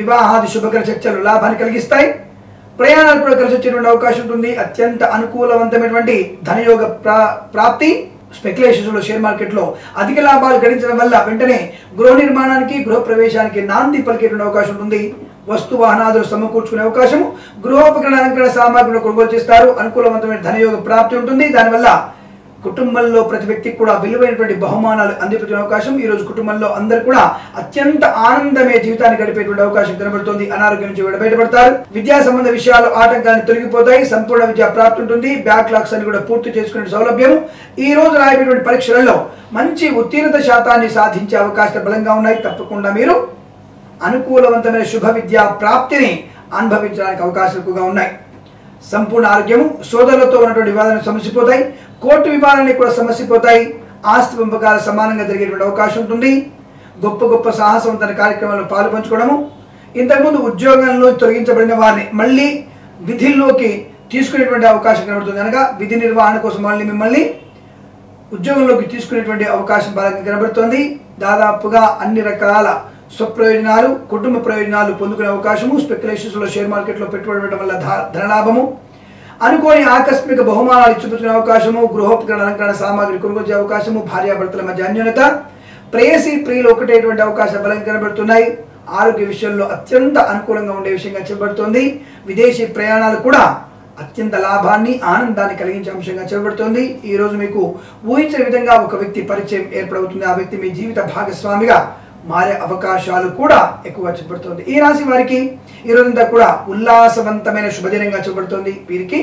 వివాహాది శుభకర చర్చలు లాభాన్ని కలిగిస్తాయి. ప్రయాణాలు కూడా కలిసి వచ్చేటువంటి అవకాశం ఉంటుంది. అత్యంత అనుకూలవంతమైనటువంటి ధనయోగ ప్రాప్తి, స్పెక్యులేషన్స్ లో షేర్ మార్కెట్ లో అధిక లాభాలు గడించడం వల్ల వెంటనే గృహ నిర్మాణానికి, గృహ ప్రవేశానికి నాంది పలికేటువంటి అవకాశం ఉంటుంది. వస్తు వాహనాదులు సమకూర్చుకునే అవకాశము, గృహోపకరణ అలంకరణ సామాగ్రిని కొనుగోలు చేస్తారు. అనుకూలవంతమైన ధనయోగ ప్రాప్తి ఉంటుంది. దానివల్ల కుటుంబంలో ప్రతి వ్యక్తికి కూడా విలువైనటువంటి బహుమానాలు అందిపుచ్చుకునే అవకాశం. ఈ రోజు కుటుంబంలో అందరూ కూడా అత్యంత ఆనందమే జీవితాన్ని గడిపేటువంటి అవకాశం కనబడుతుంది. అనారోగ్యం నుంచి బయటపడతారు. విద్యా సంబంధ విషయాలు ఆటంకాన్ని తొలగిపోతాయి. సంపూర్ణ విద్యా ప్రాప్తి ఉంటుంది. బ్యాక్లాగ్స్ అని కూడా పూర్తి చేసుకునే సౌలభ్యం. ఈ రోజు రాయబడినటువంటి పరీక్షలలో మంచి ఉత్తీర్ణత శాతాన్ని సాధించే అవకాశాలు బలంగా ఉన్నాయి. తప్పకుండా మీరు అనుకూలవంతమైన శుభ విద్యా ప్రాప్తిని అనుభవించడానికి అవకాశాలు ఎక్కువగా ఉన్నాయి. సంపూర్ణ ఆరోగ్యము, సోదరులతో ఉన్నటువంటి వివాదాలు సమసిపోతాయి. కోర్టు వివాదాన్ని కూడా సమసిపోతాయి. ఆస్తి పంపకాలు సమానంగా జరిగేటువంటి అవకాశం ఉంటుంది. గొప్ప గొప్ప సాహసవంతమైన కార్యక్రమాల్లో పాలు పంచుకోవడము, ఇంతకుముందు ఉద్యోగంలో తొలగించబడిన వారిని మళ్ళీ విధుల్లోకి తీసుకునేటువంటి అవకాశం కనబడుతుంది. అనగా విధి నిర్వహణ కోసం మళ్ళీ మిమ్మల్ని ఉద్యోగంలోకి తీసుకునేటువంటి అవకాశం బలంగా కనబడుతుంది. దాదాపుగా అన్ని రకాల స్వప్రయోజనాలు, కుటుంబ ప్రయోజనాలు పొందుకునే అవకాశము, స్పెక్యులేషన్స్లో షేర్ మార్కెట్లో పెట్టుబడి పెట్టడం వల్ల ధనలాభము, అనుకోని ఆకస్మిక బహుమానాలు ఇచ్చిపుచ్చుకునే అవకాశము, గృహోపకరణ అలంకరణ సామాగ్రి కొనుగోలు చేసే అవకాశము, భార్యాభర్తల మధ్య అన్యోన్యత, ప్రేయసి ప్రియులు ఒకటేటువంటి అవకాశాలు బలంగా కనబడుతున్నాయి. ఆరోగ్య విషయంలో అత్యంత అనుకూలంగా ఉండే విషయంగా చెప్పబడుతోంది. విదేశీ ప్రయాణాలు కూడా అత్యంత లాభాన్ని, ఆనందాన్ని కలిగించే అంశంగా చెప్పబడుతోంది. ఈ రోజు మీకు ఊహించిన విధంగా ఒక వ్యక్తి పరిచయం ఏర్పడవుతుంది. ఆ వ్యక్తి మీ జీవిత భాగస్వామిగా మారే అవకాశాలు కూడా ఎక్కువగా చెప్పబడుతుంది. ఈ రాశి వారికి ఈ రోజంతా కూడా ఉల్లాసవంతమైన శుభదినంగా చెప్పబడుతుంది. వీరికి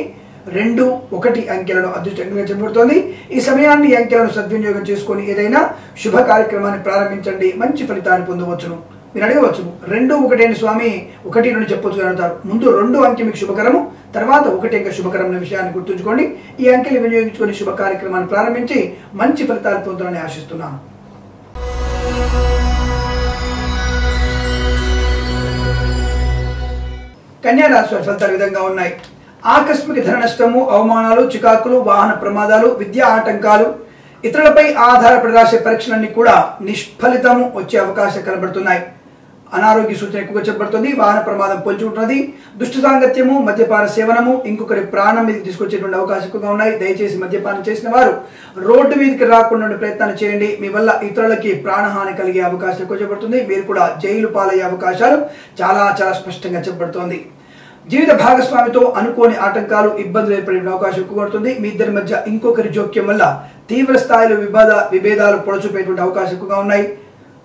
2, 1 అంకెలను అదృష్టంగా చెప్పబడుతోంది. ఈ సమయాన్ని ఈ అంకెలను సద్వినియోగం చేసుకొని ఏదైనా శుభ కార్యక్రమాన్ని ప్రారంభించండి, మంచి ఫలితాన్ని పొందవచ్చును. మీరు అడగవచ్చును, 2, 1 అని స్వామి 1, 2 చెప్పొచ్చు అంటారు. ముందు 2 అంకె మీకు శుభకరము, తర్వాత 1 అంకె శుభకరం అనే విషయాన్ని గుర్తుంచుకోండి. ఈ అంకెలు వినియోగించుకొని శుభ కార్యక్రమాన్ని ప్రారంభించి మంచి ఫలితాలు పొందాలని ఆశిస్తున్నాను. కన్యా రాశి వారి ఫలితాలు విధంగా ఉన్నాయి. ఆకస్మిక ధన నష్టము, అవమానాలు, చికాకులు, వాహన ప్రమాదాలు, విద్యా ఆటంకాలు, ఇతరులపై ఆధారపడి రాసే పరీక్షలన్నీ కూడా నిష్ఫలితము వచ్చే అవకాశం కనబడుతున్నాయి. అనారోగ్య సూచన ఎక్కువగా చెప్పబడుతుంది. వాహన ప్రమాదం పొంచి ఉంటున్నది. దుష్ట సాంగత్యము, మద్యపాన సేవనము ఇంకొకరి ప్రాణం మీదకి తీసుకొచ్చేటువంటి అవకాశం ఎక్కువగా ఉన్నాయి. దయచేసి మద్యపానం చేసిన వారు రోడ్డు మీదకి రాకుండా ప్రయత్నాలు చేయండి. మీ వల్ల ఇతరులకి ప్రాణహాని కలిగే అవకాశం ఎక్కువ చెప్పబడుతుంది. మీరు కూడా జైలు పాలయ్యే అవకాశాలు చాలా చాలా స్పష్టంగా చెప్పబడుతోంది. జీవిత భాగస్వామితో అనుకోని ఆటంకాలు, ఇబ్బందులు ఏర్పడే అవకాశం ఎక్కువ ఉంటుంది. మీ ఇద్దరి మధ్య ఇంకొకరి జోక్యం వల్ల తీవ్ర స్థాయిలో విభేదాలు పొడచూపేటువంటి అవకాశం ఎక్కువగా ఉన్నాయి.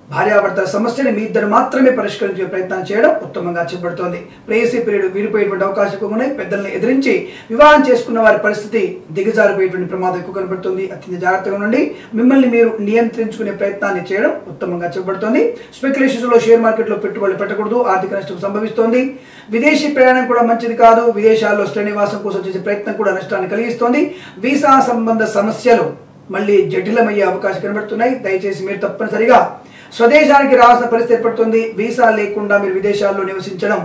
భార్యాభర్తల సమస్యని మీ ఇద్దరు మాత్రమే పరిష్కరించే ప్రయత్నం చేయడం ఉత్తమంగా చెప్పబడుతోంది. ప్రేయసి పీరియడ్ విడిపోయేటువంటి అవకాశం ఎక్కువ ఉన్నాయి. పెద్దల్ని ఎదిరించి వివాహం చేసుకున్న వారి పరిస్థితి దిగజారిపోయేటువంటి ప్రమాదం ఎక్కువ కనబడుతుంది. అత్యంత జాగ్రత్తగా ఉండండి. మిమ్మల్ని మీరు నియంత్రించుకునే ప్రయత్నాన్ని చేయడం ఉత్తమంగా చెప్పబడుతోంది. స్పెక్యులేషన్స్ లో షేర్ మార్కెట్ లో పెట్టుబడులు పెట్టకూడదు. ఆర్థిక నష్టం సంభవిస్తోంది. విదేశీ ప్రయాణం కూడా మంచిది కాదు. విదేశాల్లో శ్రేణివాసం కోసం చేసే ప్రయత్నం కూడా నష్టాన్ని కలిగిస్తోంది. వీసా సంబంధ సమస్యలు మళ్ళీ జటిలమయ్యే అవకాశం కనబడుతున్నాయి. దయచేసి మీరు తప్పనిసరిగా స్వదేశానికి రావాల్సిన పరిస్థితి ఏర్పడుతుంది. వీసా లేకుండా మీరు విదేశాల్లో నివసించడం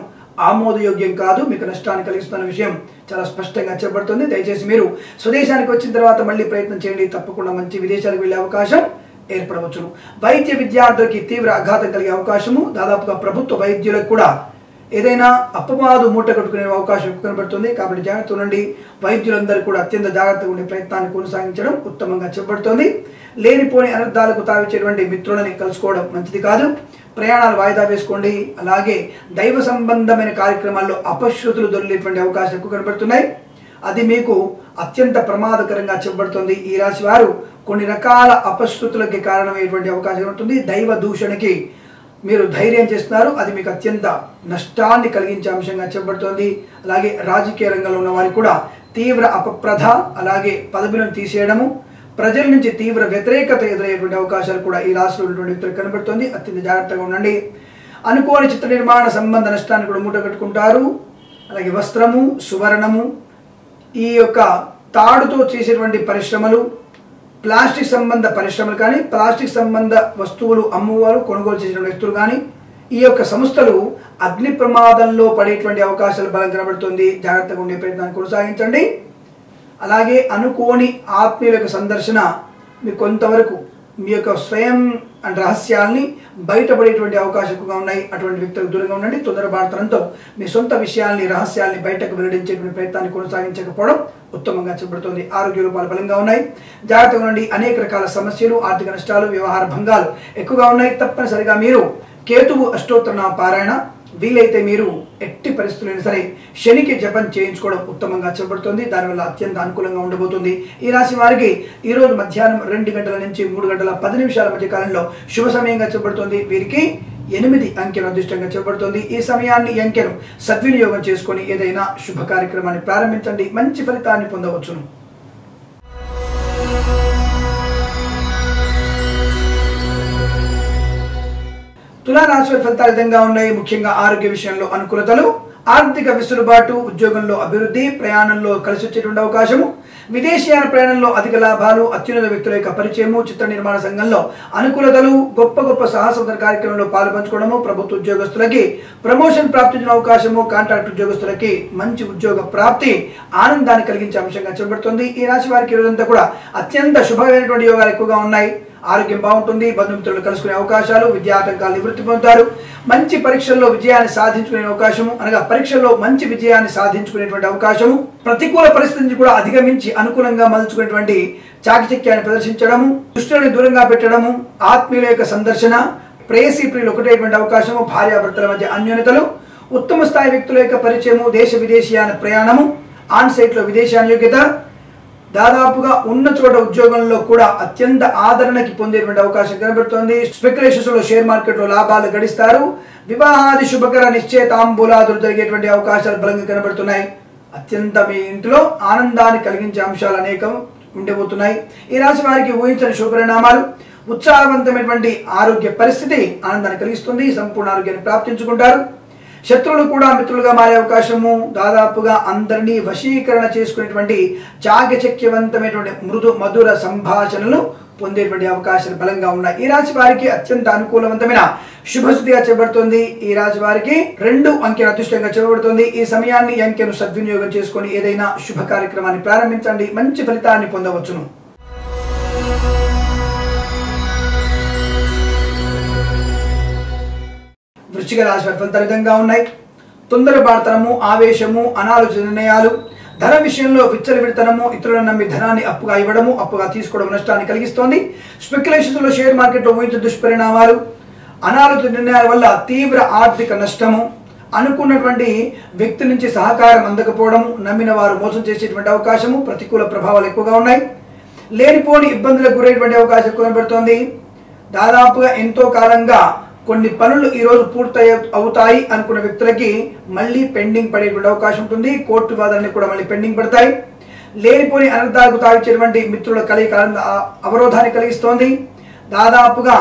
ఆమోదయోగ్యం కాదు, మీకు నష్టాన్ని కలిగిస్తున్న విషయం చాలా స్పష్టంగా చెప్పబడుతుంది. దయచేసి మీరు స్వదేశానికి వచ్చిన తర్వాత మళ్ళీ ప్రయత్నం చేయండి. తప్పకుండా మంచి విదేశాలకు వెళ్ళే అవకాశం ఏర్పడవచ్చును. వైద్య విద్యార్థులకి తీవ్ర ఆఘాతం కలిగే అవకాశము, దాదాపుగా ప్రభుత్వ వైద్యులకు కూడా ఏదైనా అపవాదు మూట కట్టుకునే అవకాశం ఎక్కువ కనబడుతుంది. కాబట్టి జాగ్రత్త ఉండండి. వైద్యులందరూ కూడా అత్యంత జాగ్రత్తగా ఉండే ప్రయత్నాన్ని కొనసాగించడం ఉత్తమంగా చెప్పబడుతోంది. లేనిపోని అనర్థాలకు తావిచ్చేటువంటి మిత్రులని కలుసుకోవడం మంచిది కాదు. ప్రయాణాలు వాయిదా వేసుకోండి. అలాగే దైవ సంబంధమైన కార్యక్రమాల్లో అపశృతులు దొరికేటువంటి అవకాశం ఎక్కువ కనబడుతున్నాయి. అది మీకు అత్యంత ప్రమాదకరంగా చెప్పబడుతుంది. ఈ రాశి వారు కొన్ని రకాల అపశృతులకి కారణమయ్యేటువంటి అవకాశం ఉంటుంది. దైవ దూషణకి మీరు ధైర్యం చేస్తున్నారు, అది మీకు అత్యంత నష్టాన్ని కలిగించే అంశంగా చెప్పబడుతోంది. అలాగే రాజకీయ రంగంలో ఉన్న వారికి కూడా తీవ్ర అపప్రధ, అలాగే పదవులను తీసేయడము, ప్రజల నుంచి తీవ్ర వ్యతిరేకత ఎదురయ్యేటువంటి అవకాశాలు కూడా ఈ రాశిలో ఉన్నటువంటి వ్యక్తులకు కనబడుతోంది. అత్యంత జాగ్రత్తగా ఉండండి. అనుకోని చిత్ర నిర్మాణ సంబంధ నష్టాన్ని కూడా మూట కట్టుకుంటారు. అలాగే వస్త్రము, సువర్ణము, ఈ యొక్క తాడుతో చేసేటువంటి పరిశ్రమలు, ప్లాస్టిక్ సంబంధ పరిశ్రమలు కానీ, ప్లాస్టిక్ సంబంధ వస్తువులు అమ్మువారు కొనుగోలు చేసిన వ్యక్తులు కానీ, ఈ యొక్క సంస్థలు అగ్ని ప్రమాదంలో పడేటువంటి అవకాశాలు బలం కనబడుతుంది. జాగ్రత్తగా ఉండే ప్రయత్నాన్ని కొనసాగించండి. అలాగే అనుకోని ఆత్మీయుల యొక్క సందర్శన మీకు కొంతవరకు మీ యొక్క స్వయం రహస్యాల్ని బయటపడేటువంటి అవకాశం ఎక్కువగా ఉన్నాయి. అటువంటి వ్యక్తులకు దూరంగా ఉండండి. తొందరపాటుతనంతో మీ సొంత విషయాల్ని, రహస్యాల్ని బయటకు వెల్లడించేటువంటి ప్రయత్నాన్ని కొనసాగించకపోవడం ఉత్తమంగా చెప్పబడుతుంది. ఆరోగ్య రూపాలు బలంగా ఉన్నాయి. జాగ్రత్తగా ఉండండి. అనేక రకాల సమస్యలు, ఆర్థిక నష్టాలు, వ్యవహార భంగాలు ఎక్కువగా ఉన్నాయి. తప్పనిసరిగా మీరు కేతువు అష్టోత్తరనామ పారాయణ, వీలైతే మీరు ఎట్టి పరిస్థితులైనా సరే శనికి జపం చేయించుకోవడం ఉత్తమంగా చెప్పబడుతుంది. దానివల్ల అత్యంత అనుకూలంగా ఉండబోతుంది. ఈ రాశి వారికి ఈ రోజు మధ్యాహ్నం 2 గంటల నుంచి 3 గంటల 10 నిమిషాల మధ్య కాలంలో శుభ సమయంగా చెప్పబడుతుంది. వీరికి 8 అంకెను అదృష్టంగా చెప్పబడుతుంది. ఈ సమయాన్ని ఈ అంకెను సద్వినియోగం చేసుకొని ఏదైనా శుభ కార్యక్రమాన్ని ప్రారంభించండి, మంచి ఫలితాన్ని పొందవచ్చును. తులారాశి వారి ఫలితాలు విధంగా ఉన్నాయి. ముఖ్యంగా ఆరోగ్య విషయంలో అనుకూలతలు, ఆర్థిక వెసులుబాటు, ఉద్యోగంలో అభివృద్ధి, ప్రయాణంలో కలిసి వచ్చేటువంటి అవకాశము, విదేశీయాన ప్రయాణంలో అధిక లాభాలు, అత్యున్నత వ్యక్తుల యొక్క పరిచయము, చిత్ర నిర్మాణ సంఘంలో అనుకూలతలు, గొప్ప సాహసోత్తర కార్యక్రమంలో పాల్పంచుకోవడము, ప్రభుత్వ ఉద్యోగస్తులకి ప్రమోషన్ ప్రాప్తించిన అవకాశము, కాంట్రాక్ట్ ఉద్యోగస్తులకి మంచి ఉద్యోగ ప్రాప్తి, ఆనందాన్ని కలిగించే అంశంగా చెప్పబడుతుంది. ఈ రాశి వారికి రోజంతా కూడా అత్యంత శుభమైనటువంటి యోగాలు ఎక్కువగా ఉన్నాయి. ఆరోగ్యం బాగుంటుంది, బంధుమిత్రులు కలుసుకునే అవకాశాలు, విద్యా ఆటంకాలు నివృత్తి పొందుతారు, మంచి పరీక్షల్లో విజయాన్ని సాధించుకునే అవకాశము, అనగా పరీక్షల్లో మంచి విజయాన్ని సాధించుకునేటువంటి అవకాశము, ప్రతికూల పరిస్థితిని కూడా అధిగమించి అనుకూలంగా మలుచుకునేటువంటి చాకచక్యాన్ని ప్రదర్శించడము, దుష్టులను దూరంగా పెట్టడము, ఆత్మీయుల యొక్క సందర్శన, ప్రేయసీ ప్రియులు ఒకటేటువంటి అవకాశము, భార్యాభర్తల మధ్య అన్యోన్యతలు, ఉత్తమ స్థాయి వ్యక్తుల యొక్క పరిచయము, దేశ విదేశీయాన ప్రయాణము, ఆన్ సైట్ లో విదేశాన యోగ్యత, దాదాపుగా ఉన్న చోట ఉద్యోగంలో కూడా అత్యంత ఆదరణకి పొందేటువంటి అవకాశం కనబడుతోంది. స్పెక్యులేషన్స్ లో షేర్ మార్కెట్ లో లాభాలు గడిస్తారు. వివాహాది శుభకర నిశ్చయితాంబూలాదులు జరిగేటువంటి అవకాశాలు బలంగా కనబడుతున్నాయి. అత్యంత మీ ఇంట్లో ఆనందాన్ని కలిగించే అంశాలు అనేకం ఉండబోతున్నాయి. ఈ రాశి వారికి ఊహించని శుభపరిణామాలు, ఉత్సాహవంతమైనటువంటి ఆరోగ్య పరిస్థితి ఆనందాన్ని కలిగిస్తుంది. సంపూర్ణ ఆరోగ్యాన్ని ప్రాప్తించుకుంటారు. శత్రువులు కూడా మిత్రులుగా మారే అవకాశము, దాదాపుగా అందరినీ వశీకరణ చేసుకునేటువంటి చాకచక్యవంతమైనటువంటి మృదు మధుర సంభాషణలు పొందేటువంటి అవకాశాలు బలంగా ఉన్నాయి. ఈ రాశి వారికి అత్యంత అనుకూలవంతమైన శుభస్థితిగా చెప్పబడుతుంది. ఈ రాశి వారికి 2 అంకెను అదృష్టంగా చెప్పబడుతుంది. ఈ సమయాన్ని ఈ అంకెను సద్వినియోగం చేసుకొని ఏదైనా శుభ కార్యక్రమాన్ని ప్రారంభించండి, మంచి ఫలితాన్ని పొందవచ్చును. వృశ్చిక రాశి వారి ఫలితాలు విధంగా ఉన్నాయి. తొందరపాటుతనము, ఆవేశము, అనాలోచిత నిర్ణయాలు, ధన విషయంలో విచ్చలవిడితనము, ఇతరులను నమ్మి ధనాన్ని అప్పుగా ఇవ్వడము, అప్పుగా తీసుకోవడం నష్టాన్ని కలిగిస్తోంది. స్పెక్యులేషన్స్ లో షేర్ మార్కెట్ లో ఊహించిన దుష్పరిణామాలు, అనాలోచిత నిర్ణయాల వల్ల తీవ్ర ఆర్థిక నష్టము, అనుకున్నటువంటి వ్యక్తి నుంచి సహకారం అందకపోవడము, నమ్మిన వారు మోసం చేసేటువంటి అవకాశము, ప్రతికూల ప్రభావాలు ఎక్కువగా ఉన్నాయి. లేనిపోని ఇబ్బందులకు గురైనటువంటి అవకాశం కనబడుతోంది. దాదాపుగా ఎంతో కాలంగా కొన్ని పనులు ఈ రోజు పూర్తి అవుతాయి అనుకున్న వ్యక్తులకి మళ్ళీ పెండింగ్ పడేటువంటి అవకాశం ఉంటుంది. కోర్టు వాదనలు కూడా మళ్ళీ పెండింగ్ పడతాయి. లేనిపోని అనర్థాలకు తావిచ్చేటువంటి మిత్రుల కలయిక అవరోధాన్ని కలిగిస్తోంది. దాదాపుగా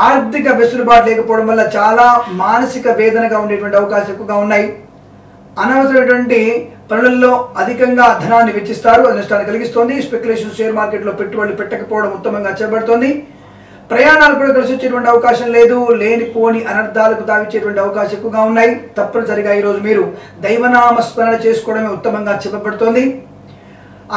ఆర్థిక వెసులుబాటు లేకపోవడం వల్ల చాలా మానసిక వేదనగా ఉండేటువంటి అవకాశాలు ఎక్కువగా ఉన్నాయి. అనవసరమైనటువంటి పనులలో అధికంగా ధనాన్ని వెచ్చిస్తారు, అది నష్టాన్ని కలిగిస్తోంది. స్పెక్యులేషన్ షేర్ మార్కెట్ లో పెట్టుబడులు పెట్టకపోవడం ఉత్తమంగా చెప్పబడుతోంది. ప్రయాణాలు కూడా కలిసి వచ్చేటువంటి అవకాశం లేదు. లేనిపోని అనర్థాలకు తావిచ్చేటువంటి అవకాశం ఎక్కువగా ఉన్నాయి. తప్పనిసరిగా ఈరోజు మీరు దైవనామ స్మరణ చేసుకోవడమే ఉత్తమంగా చెప్పబడుతోంది.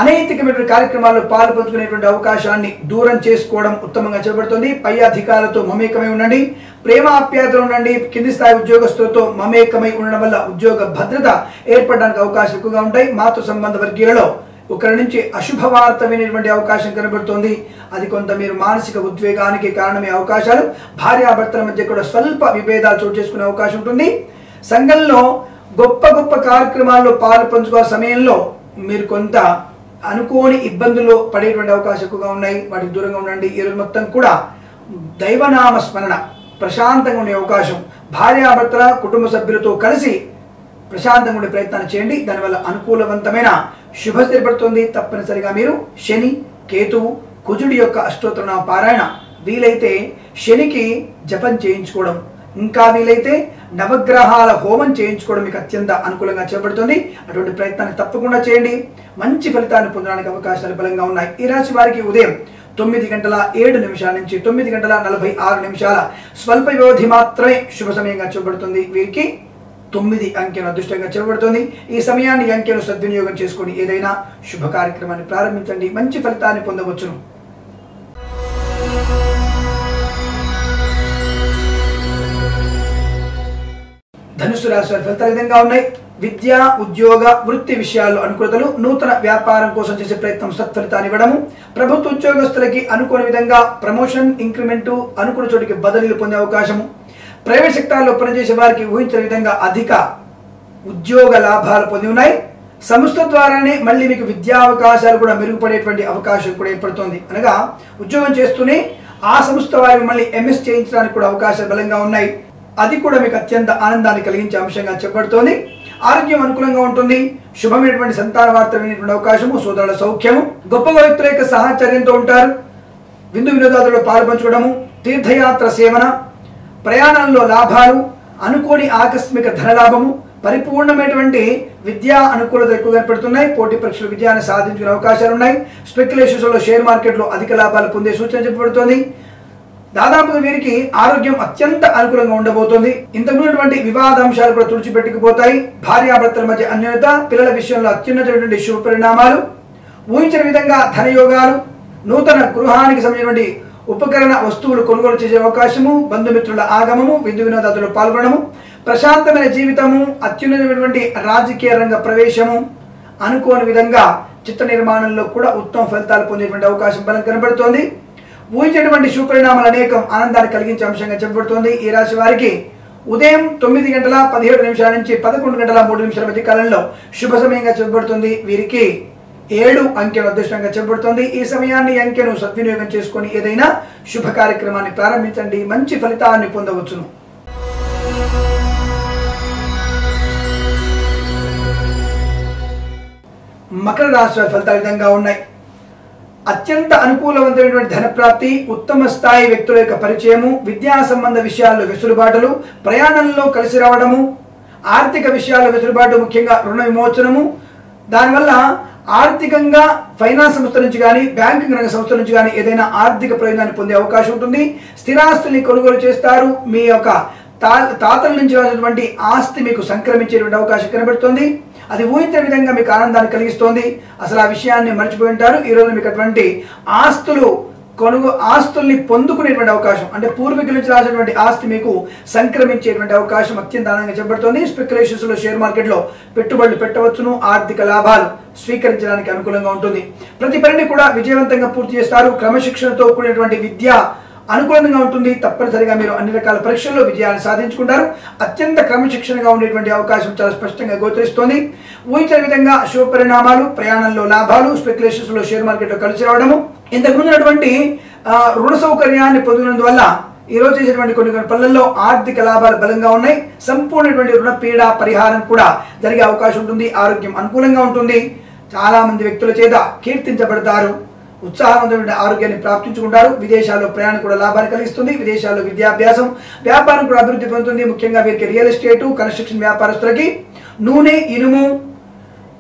అనైతికమైన కార్యక్రమాల్లో పాలు పంచుకునేటువంటి అవకాశాన్ని దూరం చేసుకోవడం ఉత్తమంగా చెప్పబడుతుంది. పై అధికారులతో మమేకమై ఉండండి, ప్రేమాప్యాయతలు ఉండండి. కింది స్థాయి ఉద్యోగస్తులతో మమేకమై ఉండడం వల్ల ఉద్యోగ భద్రత ఏర్పడడానికి అవకాశం ఎక్కువగా ఉంటాయి. మాతృ సంబంధ వర్గీయులలో ఒకరి నుంచి అశుభవార్త వినేటువంటి అవకాశం కనబడుతోంది. అది కొంత మీరు మానసిక ఉద్వేగానికి కారణమే అవకాశాలు. భార్యాభర్తల మధ్య కూడా స్వల్ప విభేదాలు చోటు చేసుకునే అవకాశం ఉంటుంది. సంఘంలో గొప్ప కార్యక్రమాల్లో పాలు పంచుకునే సమయంలో మీరు కొంత అనుకోని ఇబ్బందుల్లో పడేటువంటి అవకాశం ఎక్కువగా ఉన్నాయి. వాటికి దూరంగా ఉండండి. ఈ రోజు మొత్తం కూడా దైవనామ స్మరణ ప్రశాంతంగా ఉండే అవకాశం. భార్యాభర్తల కుటుంబ సభ్యులతో కలిసి ప్రశాంతంగా ఉండే ప్రయత్నాన్ని చేయండి. దానివల్ల అనుకూలవంతమైన శుభస్థితి ఏర్పడుతుంది. తప్పనిసరిగా మీరు శని, కేతువు, కుజుడి యొక్క అష్టోత్తర పారాయణ, వీలైతే శనికి జపం చేయించుకోవడం, ఇంకా వీలైతే నవగ్రహాల హోమం చేయించుకోవడం మీకు అత్యంత అనుకూలంగా చేపడుతుంది. అటువంటి ప్రయత్నాన్ని తప్పకుండా చేయండి. మంచి ఫలితాన్ని పొందడానికి అవకాశాలు బలంగా ఉన్నాయి. ఈ రాశి వారికి ఉదయం 9:07 నుంచి 9:46 స్వల్ప వ్యవధి మాత్రమే శుభ సమయంగా చూపబడుతుంది. వీరికి 9 అంకెను అదృష్టంగా చెప్పబడుతుంది. ఈ సమయాన్ని ఈ అంకెను సద్వినియోగం చేసుకుని ఏదైనా శుభ కార్యక్రమాన్ని ప్రారంభించండి, మంచి ఫలితాన్ని పొందవచ్చును. ధనుసు రాశి వారి ఫలితాలు విధంగా ఉన్నాయి. విద్య, ఉద్యోగ, వృత్తి విషయాల్లో అనుకూలతలు, నూతన వ్యాపారం కోసం చేసే ప్రయత్నం సత్ఫలితాన్ని ఇవ్వడము, ప్రభుత్వ ఉద్యోగస్తులకి అనుకోని విధంగా ప్రమోషన్, ఇంక్రిమెంటు, అనుకున్న చోటికి బదిలీలు పొందే అవకాశము, ప్రైవేట్ సెక్టార్లో పనిచేసే వారికి ఊహించిన విధంగా అధిక ఉద్యోగ లాభాలు పొంది ఉన్నాయి. సంస్థ ద్వారానే మళ్ళీ మీకు విద్యా అవకాశాలు కూడా మెరుగుపడేటువంటి అవకాశం కూడా ఏర్పడుతుంది. అనగా ఉద్యోగం చేస్తూనే ఆ సంస్థ వారికి మళ్ళీ ఎంఎస్ చేయించడానికి కూడా అవకాశాలు బలంగా ఉన్నాయి. అది కూడా మీకు అత్యంత ఆనందాన్ని కలిగించే అంశంగా చెప్పబడుతోంది. ఆరోగ్యం అనుకూలంగా ఉంటుంది. శుభమైనటువంటి సంతాన వార్త వినేటువంటి అవకాశము, సోదరుల సౌఖ్యము, గొప్ప వ్యక్తుల యొక్క సహచర్యంతో ఉంటారు. విందు వినోదాలలో పాల్పంచుకోవడము, తీర్థయాత్ర సేవన, ప్రయాణంలో లాభాలు, అనుకోని ఆకస్మిక ధనలాభము, పరిపూర్ణమైనటువంటి విద్యా అనుకూలత ఎక్కువ కనపడుతున్నాయి. పోటీ పరీక్షలు విజయాన్ని సాధించుకునే అవకాశాలు ఉన్నాయి. స్పెక్యులేషన్స్లో షేర్ మార్కెట్లో అధిక లాభాలు పొందే సూచన చెప్పబడుతోంది. దాదాపుగా వీరికి ఆరోగ్యం అత్యంత అనుకూలంగా ఉండబోతోంది. ఇంతకున్నటువంటి వివాదాంశాలు కూడా తుడిచిపెట్టుకుపోతాయి. భార్యాభర్తల మధ్య అన్యోన్యత, పిల్లల విషయంలో అత్యున్నతమైనటువంటి శుభ పరిణామాలు, ఊహించిన విధంగా ధనయోగాలు, నూతన గృహానికి సంబంధించినటువంటి ఉపకరణ వస్తువులు కొనుగోలు చేసే అవకాశము, బంధుమిత్రుల ఆగమము, విందు వినోదాలలో పాల్గొనడము, ప్రశాంతమైన జీవితము, అత్యున్నతమైనటువంటి రాజకీయ రంగ ప్రవేశము, అనుకోని విధంగా చిత్ర నిర్మాణంలో కూడా ఉత్తమ ఫలితాలు పొందేటువంటి అవకాశం బలం కనబడుతోంది. ఊహించేటువంటి శుభపరిణామాలు అనేకం ఆనందాన్ని కలిగించే అంశంగా చెప్పబడుతోంది. ఈ రాశి వారికి ఉదయం 9:17 నుంచి 11:03 మధ్య కాలంలో శుభ సమయంగా చెప్పబడుతుంది. వీరికి 7 అంకెను అదృష్టంగా చెప్పబడుతుంది. ఈ సమయాన్ని అంకెను సద్వినియోగం చేసుకొని ఏదైనా శుభ కార్యక్రమాన్ని ప్రారంభించండి, మంచి ఫలితాన్ని పొందవచ్చును. మకర రాశి వారి ఫలితాలు విధంగా ఉన్నాయి. అత్యంత అనుకూలవంతమైనటువంటి ధనప్రాప్తి, ఉత్తమ స్థాయి వ్యక్తుల యొక్క పరిచయము, విద్యా సంబంధ విషయాల్లో వెసులుబాటులు, ప్రయాణంలో కలిసి రావడము, ఆర్థిక విషయాల్లో వెసులుబాటు, ముఖ్యంగా రుణ విమోచనము, దానివల్ల ఆర్థికంగా ఫైనాన్స్ సంస్థ నుంచి కానీ బ్యాంకింగ్ రంగ సంస్థ నుంచి కానీ ఏదైనా ఆర్థిక ప్రయోజనాన్ని పొందే అవకాశం ఉంటుంది. స్థిరాస్తుల్ని కొనుగోలు చేస్తారు. మీ యొక్క తాతల నుంచి రాసినటువంటి ఆస్తి మీకు సంక్రమించేటువంటి అవకాశం కనబడుతుంది. అది ఊహించిన విధంగా మీకు ఆనందాన్ని కలిగిస్తోంది. అసలు ఆ విషయాన్ని మర్చిపోయి ఉంటారు. ఈరోజు మీకు అటువంటి ఆస్తుల్ని పొందుకునేటువంటి అవకాశం, అంటే పూర్వీకుల నుంచి రాసినటువంటి ఆస్తి మీకు సంక్రమించేటువంటి అవకాశం అత్యంత ఆనందంగా చెప్పబడుతోంది. స్పెక్యులేషన్స్లో షేర్ మార్కెట్లో పెట్టుబడులు పెట్టవచ్చును. ఆర్థిక లాభాలు స్వీకరించడానికి అనుకూలంగా ఉంటుంది. ప్రతి పనిని కూడా విజయవంతంగా పూర్తి చేస్తారు. క్రమశిక్షణతో కూడినటువంటి విద్య అనుకూలంగా ఉంటుంది. తప్పనిసరిగా మీరు అన్ని రకాల పరీక్షల్లో విజయాన్ని సాధించుకుంటారు. అత్యంత క్రమశిక్షణగా ఉండేటువంటి అవకాశం చాలా స్పష్టంగా గోచరిస్తోంది. ఊహించిన విధంగా శుభ పరిణామాలు, ప్రయాణంలో లాభాలు, స్పెక్యులేషన్స్లో షేర్ మార్కెట్లో కలిసి రావడము, ఇంతకుముందున్నటువంటి రుణ సౌకర్యాన్ని పొందినందువల్ల ఈరోజు చేసేటువంటి కొన్ని పనులలో ఆర్థిక లాభాలు బలంగా ఉన్నాయి. సంపూర్ణటువంటి రుణ పీడ పరిహారం కూడా జరిగే అవకాశం ఉంటుంది. ఆరోగ్యం అనుకూలంగా ఉంటుంది. చాలా మంది వ్యక్తుల చేత కీర్తించబడతారు. ఉత్సాహవంతమైన ఆరోగ్యాన్ని ప్రాప్తించుకుంటారు. విదేశాల్లో ప్రయాణం కూడా లాభాన్ని కలిగిస్తుంది. విదేశాల్లో విద్యాభ్యాసం, వ్యాపారం కూడా అభివృద్ధి పొందుతుంది. ముఖ్యంగా వీరికి రియల్ ఎస్టేటు, కన్స్ట్రక్షన్ వ్యాపారస్తులకి, నూనె, ఇనుము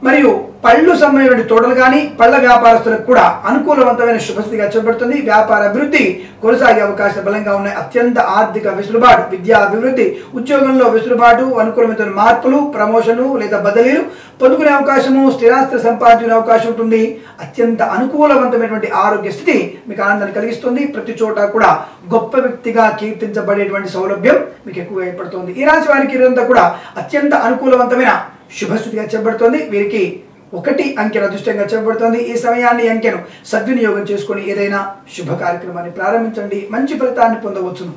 మరియు పళ్ళు సంబంధించిన తోటలు కానీ పళ్ళ వ్యాపారస్తులకు కూడా అనుకూలవంతమైన శుభస్థితిగా చెప్పబడుతుంది. వ్యాపార అభివృద్ధి కొనసాగే అవకాశాలు బలంగా ఉన్నాయి. అత్యంత ఆర్థిక వెసులుబాటు, విద్యా అభివృద్ధి, ఉద్యోగంలో వెసులుబాటు, అనుకూలమైన మార్పులు, ప్రమోషన్లు లేదా బదిలీలు పొందుకునే అవకాశము, స్థిరాస్తి సంపాదించుకునే అవకాశం ఉంటుంది. అత్యంత అనుకూలవంతమైనటువంటి ఆరోగ్య స్థితి మీకు ఆనందాన్ని కలిగిస్తుంది. ప్రతి చోట కూడా గొప్ప వ్యక్తిగా కీర్తించబడేటువంటి సౌలభ్యం మీకు ఎక్కువ ఏర్పడుతుంది. ఈ రాశి వారికి ఇదంతా కూడా అత్యంత అనుకూలవంతమైన శుభస్థితిగా చెప్పబడుతోంది. వీరికి 1 అంకెను అదృష్టంగా చెప్పబడుతోంది. ఈ సమయాన్ని అంకెను సద్వినియోగం చేసుకుని ఏదైనా శుభ కార్యక్రమాన్ని ప్రారంభించండి, మంచి ఫలితాన్ని పొందవచ్చును.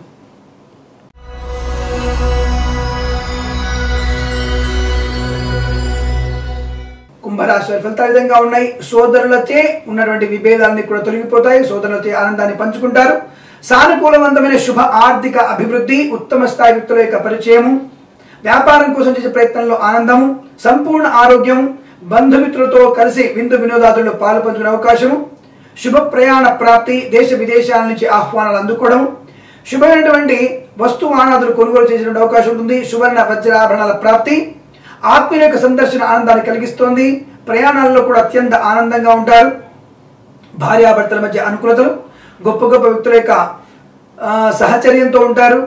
కుంభరాశి వారి ఫలితాలు విధంగా ఉన్నాయి. సోదరులచే ఉన్నటువంటి విభేదాలన్నీ కూడా తొలగిపోతాయి. సోదరులచే ఆనందాన్ని పంచుకుంటారు. సానుకూలవంతమైన శుభ ఆర్థిక అభివృద్ధి, ఉత్తమ స్థాయి వ్యక్తుల యొక్క పరిచయము, వ్యాపారం కోసం చేసే ప్రయత్నంలో ఆనందము, సంపూర్ణ ఆరోగ్యం, బంధుమిత్రులతో కలిసి విందు వినోదాదుల్లో పాల్పంచుకునే అవకాశము, శుభ ప్రయాణ ప్రాప్తి, దేశ విదేశాల నుంచి ఆహ్వానాలు అందుకోవడం, శుభమైనటువంటి వస్తువానాదులు కొనుగోలు చేసేటువంటి అవకాశం ఉంటుంది. సువర్ణ వజ్రాభరణాల ప్రాప్తి, ఆత్మీయుల యొక్క సందర్శన ఆనందాన్ని కలిగిస్తోంది. ప్రయాణాల్లో కూడా అత్యంత ఆనందంగా ఉంటారు. భార్యాభర్తల మధ్య అనుకూలతలు, గొప్ప గొప్ప వ్యక్తుల యొక్క సహచర్యంతో ఉంటారు.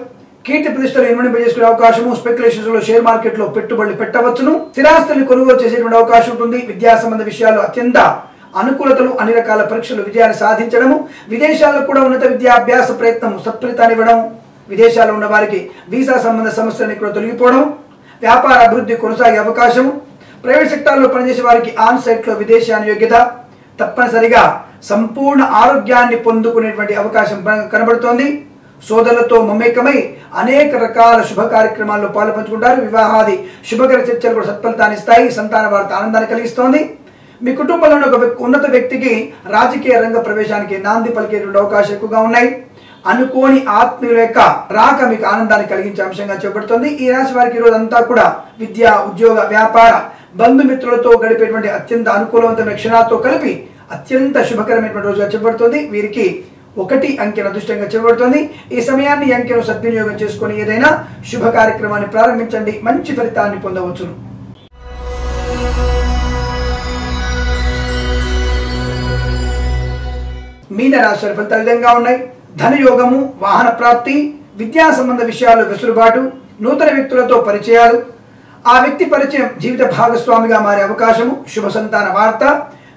కీర్తి ప్రతిష్టలు ఇన్వెంటింపజేసుకునే అవకాశము, స్పెక్యులేషన్స్లో షేర్ మార్కెట్లో పెట్టుబడులు పెట్టవచ్చును. స్థిరాస్తుల్ని కొనుగోలు చేసేటువంటి అవకాశం ఉంటుంది. విద్యా సంబంధ విషయాల్లో అత్యంత అనుకూలతలు, అన్ని రకాల పరీక్షలు విజయాన్ని సాధించడము, విదేశాల్లో కూడా ఉన్నత విద్యాభ్యాస ప్రయత్నం సత్ఫలితాన్ని ఇవ్వడం, విదేశాల్లో ఉన్న వారికి వీసా సంబంధ సమస్యలన్నీ కూడా తొలగిపోవడం, వ్యాపార అభివృద్ధి కొనసాగే అవకాశము, ప్రైవేట్ సెక్టార్లో పనిచేసే వారికి ఆన్ సైట్లో విదేశాన్ని యోగ్యత, తప్పనిసరిగా సంపూర్ణ ఆరోగ్యాన్ని పొందుకునేటువంటి అవకాశం కనబడుతోంది. సోదరులతో మమేకమై అనేక రకాల శుభ కార్యక్రమాల్లో పాల్పంచుకుంటారు. వివాహాది శుభకర చర్చలు కూడా సత్ఫలితాన్ని ఇస్తాయి. సంతాన వార్త ఆనందాన్ని కలిగిస్తోంది. మీ కుటుంబంలోని ఒక ఉన్నత వ్యక్తికి రాజకీయ రంగ ప్రవేశానికి నాంది పలికేటువంటి అవకాశాలు ఎక్కువగా ఉన్నాయి. అనుకోని ఆత్మీయుల యొక్క రాక మీకు ఆనందాన్ని కలిగించే అంశంగా చెప్పబడుతుంది. ఈ రాశి వారికి ఈ రోజు అంతా కూడా విద్య, ఉద్యోగ, వ్యాపార, బంధుమిత్రులతో గడిపేటువంటి అత్యంత అనుకూలవంతమైన క్షణాలతో కలిపి అత్యంత శుభకరమైనటువంటి రోజుగా చెప్పబడుతుంది. వీరికి 1 అంకెను అదృష్టంగా చెప్పబడుతుంది. ఈ సమయాన్ని ఈ అంకెను సద్వినియోగం చేసుకొని ఏదైనా శుభ కార్యక్రమాన్ని ప్రారంభించండి, మంచి ఫలితాన్ని పొందవచ్చును. మీన రాశి వారి ఫలితాలు విధంగా ఉన్నాయి. ధనయోగము, వాహన ప్రాప్తి, విద్యా సంబంధ విషయాలు వెసులుబాటు, నూతన వ్యక్తులతో పరిచయాలు, ఆ వ్యక్తి పరిచయం జీవిత భాగస్వామిగా మారే అవకాశము, శుభ సంతాన వార్త,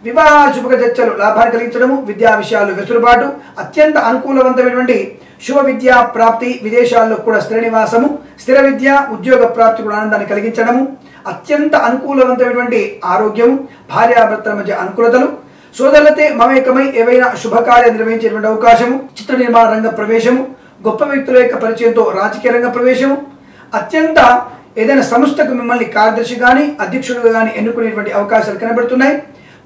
వివాహ శుభ చర్చలు లాభాన్ని కలిగించడము, విద్యా విషయాలు వెసులుబాటు, అత్యంత అనుకూలవంతమైనటువంటి శుభ విద్యా ప్రాప్తి, విదేశాల్లో కూడా స్థిర నివాసము, స్థిర విద్య, ఉద్యోగ ప్రాప్తి కూడా ఆనందాన్ని కలిగించడము, అత్యంత అనుకూలవంతమైనటువంటి ఆరోగ్యము, భార్యాభర్తల మధ్య అనుకూలతలు, సోదరులతో మమేకమై ఏవైనా శుభకార్యాలు నిర్వహించేటువంటి అవకాశము, చిత్ర నిర్మాణ రంగ ప్రవేశము, గొప్ప వ్యక్తుల యొక్క పరిచయంతో రాజకీయ రంగ ప్రవేశము, అత్యంత ఏదైనా సంస్థకు మిమ్మల్ని కార్యదర్శి కానీ అధ్యక్షుడుగా కానీ ఎన్నుకునేటువంటి అవకాశాలు కనబడుతున్నాయి.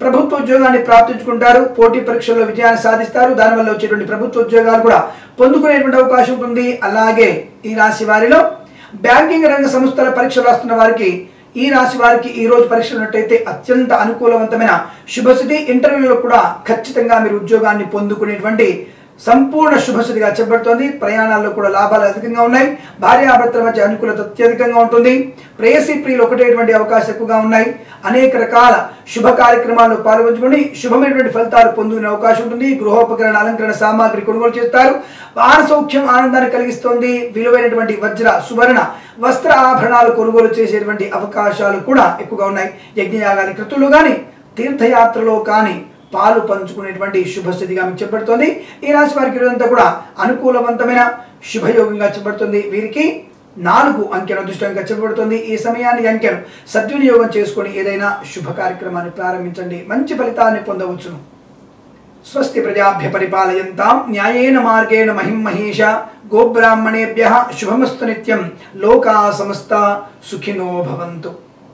ప్రభుత్వ ఉద్యోగాన్ని ప్రాప్తించుకుంటారు. పోటీ పరీక్షల్లో విజయాన్ని సాధిస్తారు. దానివల్ల వచ్చేటువంటి ప్రభుత్వ ఉద్యోగాలు కూడా పొందుకునేటువంటి అవకాశం ఉంటుంది. అలాగే ఈ రాశి వారిలో బ్యాంకింగ్ రంగ సంస్థల పరీక్షలు రాస్తున్న వారికి, ఈ రాశి వారికి ఈ రోజు పరీక్షలు ఉన్నట్టయితే అత్యంత అనుకూలవంతమైన శుభస్థితి. ఇంటర్వ్యూలో కూడా ఖచ్చితంగా మీరు ఉద్యోగాన్ని పొందుకునేటువంటి సంపూర్ణ శుభస్థితిగా చెప్పబడుతోంది. ప్రయాణాల్లో కూడా లాభాలు అధికంగా ఉన్నాయి. భార్యాభర్తల మధ్య అనుకూలత అత్యధికంగా ఉంటుంది. ప్రేయసీ ప్రియులు ఒకటేటువంటి అవకాశం ఎక్కువగా ఉన్నాయి. అనేక రకాల శుభ కార్యక్రమాల్లో పాల్గొంచుకుని శుభమైనటువంటి ఫలితాలు పొందుకునే అవకాశం ఉంటుంది. గృహోపకరణ, అలంకరణ సామాగ్రి కొనుగోలు చేస్తారు. వాహన సౌఖ్యం ఆనందాన్ని కలిగిస్తుంది. విలువైనటువంటి వజ్ర, సువర్ణ వస్త్ర ఆభరణాలు కొనుగోలు చేసేటువంటి అవకాశాలు కూడా ఎక్కువగా ఉన్నాయి. యజ్ఞయాగాది కృతులు కానీ, తీర్థయాత్రలో కానీ పాలు పంచుకునేటువంటి శుభస్థితిగా మీకు చెప్పబడుతుంది. ఈ రాశి వారికి రోజంతా కూడా అనుకూలవంతమైన శుభయోగంగా చెప్పబడుతుంది. వీరికి 4 అంకెను అదృష్టంగా చెప్పబడుతుంది. ఈ సమయాన్ని అంకెను సద్వినియోగం చేసుకొని ఏదైనా శుభ కార్యక్రమాన్ని ప్రారంభించండి, మంచి ఫలితాన్ని పొందవచ్చును. స్వస్తి ప్రజాభ్య పరిపాలయంతాం న్యాయేన మార్గేణ మహిం మహేష గోబ్రాహ్మణేభ్యః శుభమస్తు నిత్యం. లోకా సమస్త సుఖినో భవంతు.